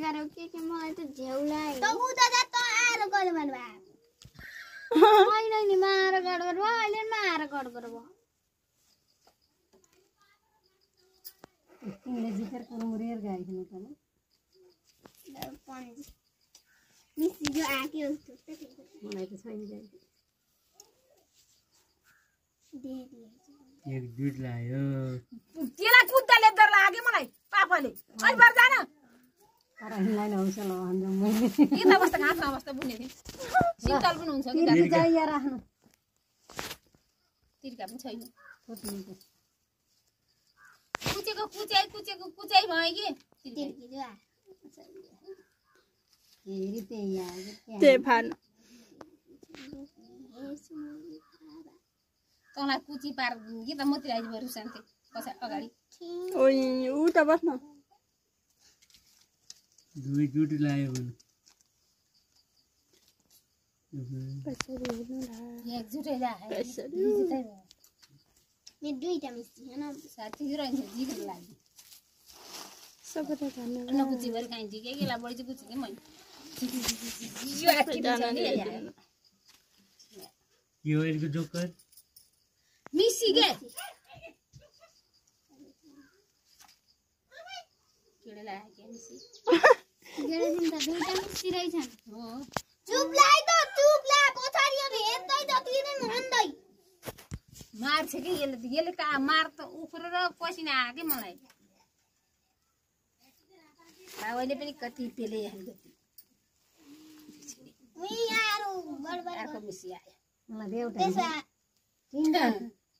गरौ के मलाई त झेउलाइ त उ त त आएर गर्नु भन्नु होइन नि मार गड गर्नु अहिले मार गड गर्नु तिमीले जिकर मुरेर गाइदिनु त ल पन्जी मिसी जो आके उस्तो मलाई त छैन जाइ दे एक गुड लाग्यो तिला कुद्दाले डर लाग्यो मलाई पापाले अनि बार जान तर हिँड्लाई नहुन्छ ल भन्दा मैले के त अवस्था घाँस अवस्था बुने थिए शीतल पनि हुन्छ कि तिर्की चाहिँ यहाँ राख्नु तिर्का पनि छैन फुट्नु कुचाइ भयो कि तिर्की जो आ हेरी त्यही आयो त्यही फान तँलाई कुची पार कि त मतिर आइज बरु शान्ति पछा अगाडि ओइ उ त बस्न दुई गुड लाग्यो भने एकजुटै ला मे दुईटा मिसी हैन साथी रहन्छ जिग लाग्यो सबैले भन्नु न कुची भरि खाइन्छ के ला बढी चाहिँ कुची के मैले यो यसको जोकर मिसी के केडे ला के मिसी गेडे दिन त दुईटा मिसी रहेछन् हो चुप ला पछाडीहरु हेर्दै जतिले भन्दै मार्छ कि यसले का मार त उफ्रेर पसिना आयो कि मलाई अहिले पनि कति पेले हाल्यो उही यारो बडबड अर्को मिसी आयो मलाई देउटा त्यसो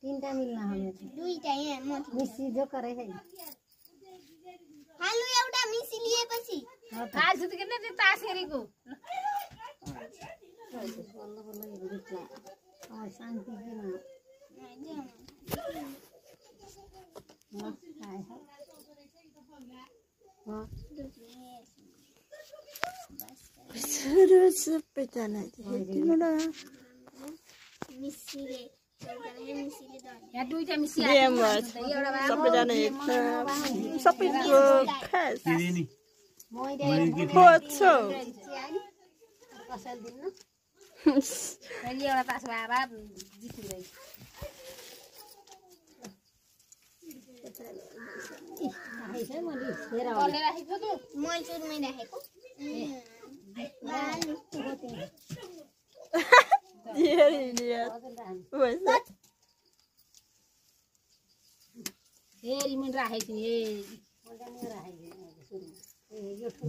तीनटा मिल्न हो दुईटा यहाँ म मिसी जोकर है हालु एउटा मिसी लिएपछि खाल्छु त किन त्यो तासेरीको बल्ल बल्ल हेर्नुला शान्ति किन सबैजना हेर्नु न मिसीले यहाँ दुईटा मिसी गेम आयो वाच सबैजना हेर्छ सबैको खास तिरेनी खोज्छौ कसैले दिनु मैले एउटा तास भएर जित्दै कसले राखेको तँ मैले सुरुमै राखेको फेरि मैले राखेको थिएँ राखेको